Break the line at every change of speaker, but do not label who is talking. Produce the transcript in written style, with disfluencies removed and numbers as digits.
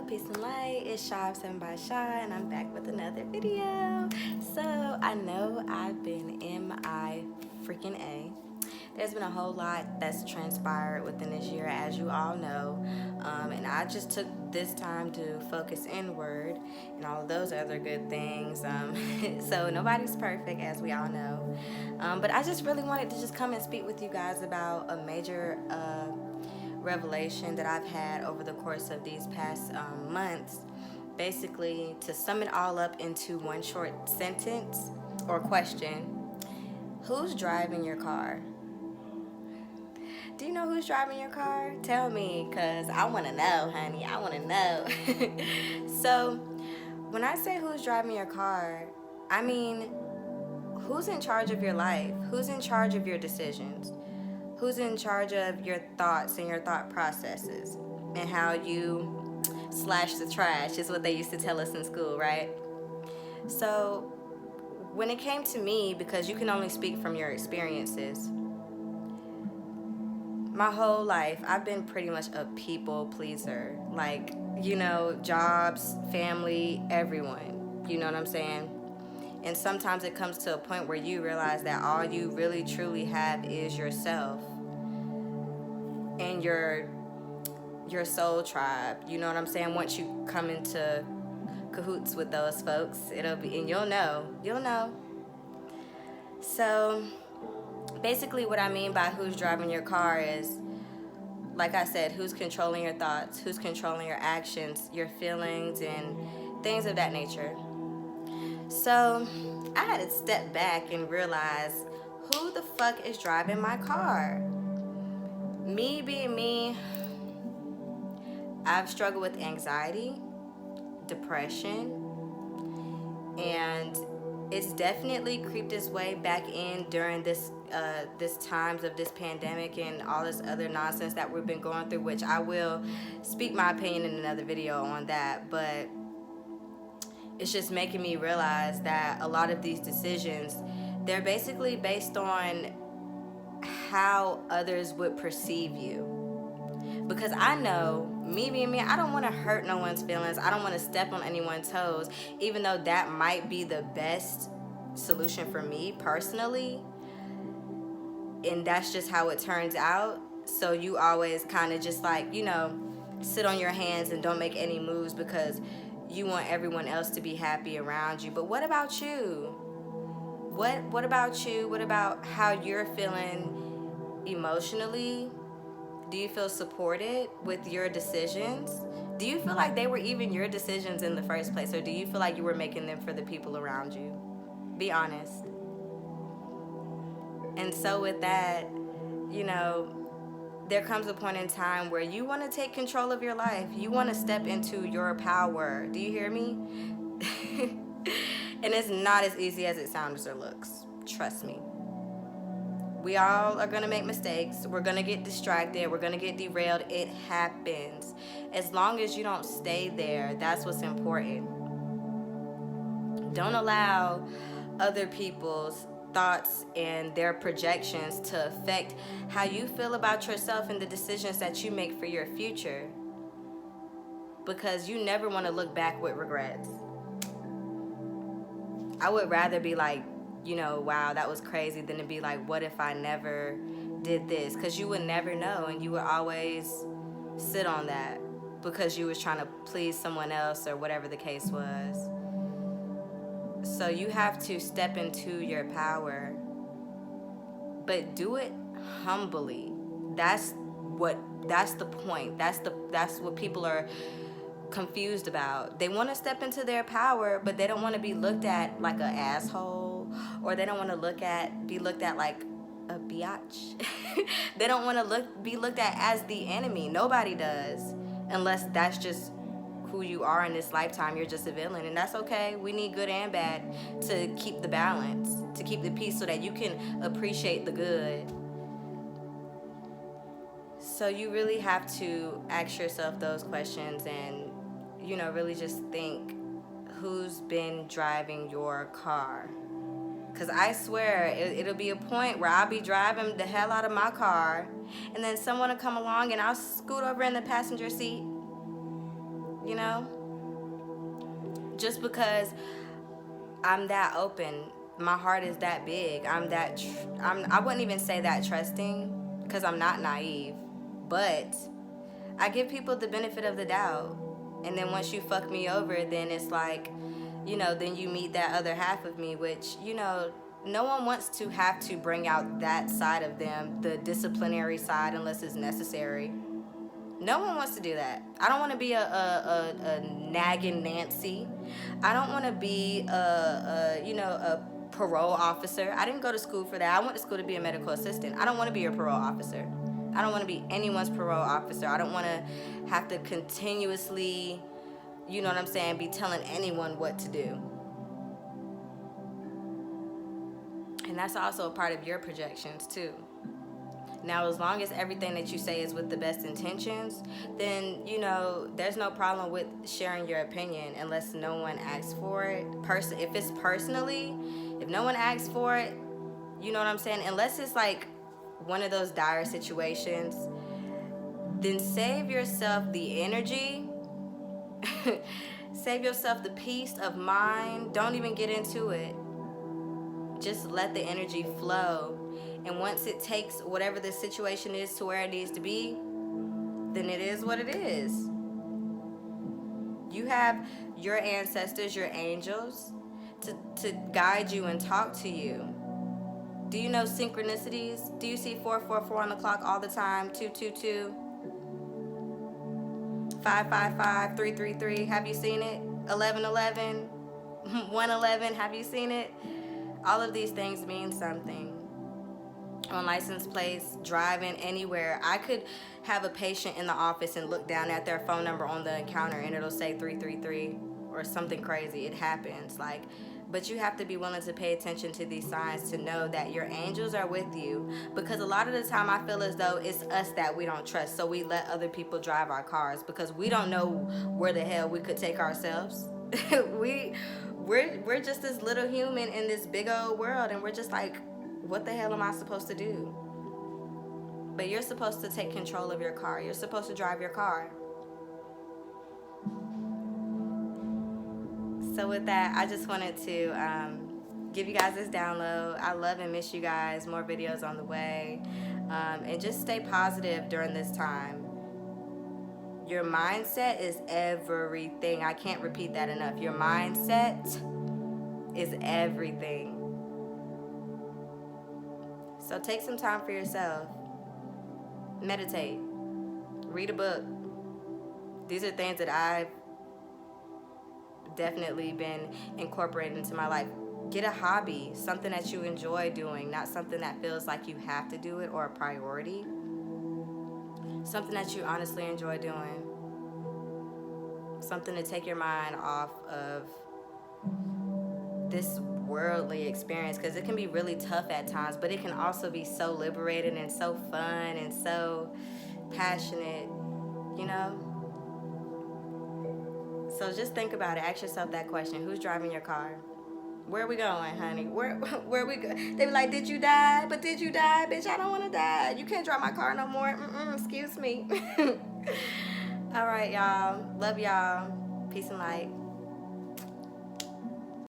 peace and light. It's Shy 7 by Shy, and I'm back with another video. So, I know I've been MI freaking A. There's been a whole lot that's transpired within this year, as you all know. And I just took this time to focus inward and all of those other good things. So, nobody's perfect, as we all know. But I just really wanted to just come and speak with you guys about a major revelation that I've had over the course of these past months. Basically, to sum it all up into one short sentence or question: who's driving your car? Do you know who's driving your car? Tell me, because I want to know, honey. I want to know. So, when I say who's driving your car, I mean, who's in charge of your life? Who's in charge of your decisions? Who's in charge of your thoughts and your thought processes and how you slash the trash is what they used to tell us in school, right? So when it came to me, because you can only speak from your experiences, my whole life I've been pretty much a people pleaser. Like, jobs, family, everyone. You know what I'm saying? And sometimes it comes to a point where you realize that all you really truly have is yourself and your soul tribe. You know what I'm saying? Once you come into cahoots with those folks, it'll be, and you'll know. So basically what I mean by who's driving your car is, like I said, who's controlling your thoughts, who's controlling your actions, your feelings, and things of that nature. So I had to step back and realize, who the fuck is driving my car? Me being me, I've struggled with anxiety, depression, and it's definitely creeped its way back in during this times of this pandemic and all this other nonsense that we've been going through, which I will speak my opinion in another video on that. But it's just making me realize that a lot of these decisions, they're basically based on how others would perceive you. Because I know, me being me, I don't want to hurt no one's feelings. I don't want to step on anyone's toes, even though that might be the best solution for me personally. And that's just how it turns out. So you always kind of just like, sit on your hands and don't make any moves because you want everyone else to be happy around you. But what about you? What about you? What about how you're feeling emotionally? Do you feel supported with your decisions? Do you feel like they were even your decisions in the first place, or do you feel like you were making them for the people around you? Be honest. And so with that, there comes a point in time where you want to take control of your life. You want to step into your power. Do you hear me? And it's not as easy as it sounds or looks. Trust me. We all are going to make mistakes. We're going to get distracted. We're going to get derailed. It happens. As long as you don't stay there, that's what's important. Don't allow other people's thoughts and their projections to affect how you feel about yourself and the decisions that you make for your future. Because you never want to look back with regrets. I would rather be like, wow, that was crazy, than to be like, what if I never did this? Because you would never know, and you would always sit on that because you was trying to please someone else or whatever the case was. So you have to step into your power, but do it humbly. That's the point. That's what people are confused about. They want to step into their power, but they don't want to be looked at like an asshole, or they don't want to be looked at like a biatch. They don't want to be looked at as the enemy. Nobody does, unless that's just who you are in this lifetime. You're just a villain, and that's okay. We need good and bad to keep the balance, to keep the peace, so that you can appreciate the good. So you really have to ask yourself those questions and, really just think, who's been driving your car? Because I swear, it'll be a point where I'll be driving the hell out of my car, and then someone will come along and I'll scoot over in the passenger seat. you know? Just because I'm that open, my heart is that big. I wouldn't even say that trusting, because I'm not naive, but I give people the benefit of the doubt. And then once you fuck me over, then it's like, then you meet that other half of me, which, no one wants to have to bring out that side of them, the disciplinary side, unless it's necessary. No one wants to do that. I don't want to be a nagging Nancy. I don't want to be a parole officer. I didn't go to school for that. I went to school to be a medical assistant. I don't want to be a parole officer. I don't want to be anyone's parole officer. I don't want to have to continuously, be telling anyone what to do. And that's also a part of your projections too. Now, as long as everything that you say is with the best intentions, then, there's no problem with sharing your opinion unless no one asks for it. If it's personally, if no one asks for it, you know what I'm saying? Unless it's like one of those dire situations, then save yourself the energy. Save yourself the peace of mind. Don't even get into it. Just let the energy flow. And once it takes whatever the situation is to where it needs to be, then it is what it is. You have your ancestors, your angels, to guide you and talk to you. Do you know synchronicities? Do you see 444 on the clock all the time? 222, 555, 333. Have you seen it? 1111, 111. Have you seen it? All of these things mean something. On license plates, driving anywhere. I could have a patient in the office and look down at their phone number on the encounter and it'll say 333 or something crazy. It happens. But you have to be willing to pay attention to these signs to know that your angels are with you, because a lot of the time I feel as though it's us that we don't trust, so we let other people drive our cars because we don't know where the hell we could take ourselves. We're just this little human in this big old world, and we're just like, what the hell am I supposed to do? But you're supposed to take control of your car. You're supposed to drive your car. So with that, I just wanted to give you guys this download. I love and miss you guys. More videos on the way. And just stay positive during this time. Your mindset is everything. I can't repeat that enough. Your mindset is everything. So take some time for yourself. Meditate. Read a book. These are things that I've definitely been incorporated into my life. Get a hobby, something that you enjoy doing, not something that feels like you have to do it or a priority. Something that you honestly enjoy doing. Something to take your mind off of this worldly experience, because it can be really tough at times, but it can also be so liberating and so fun and so passionate, So just think about it. Ask yourself that question. Who's driving your car? Where are we going, honey? Where we go? They be like, did you die? But did you die? Bitch, I don't want to die. You can't drive my car no more. Excuse me. All right, y'all. Love y'all. Peace and light.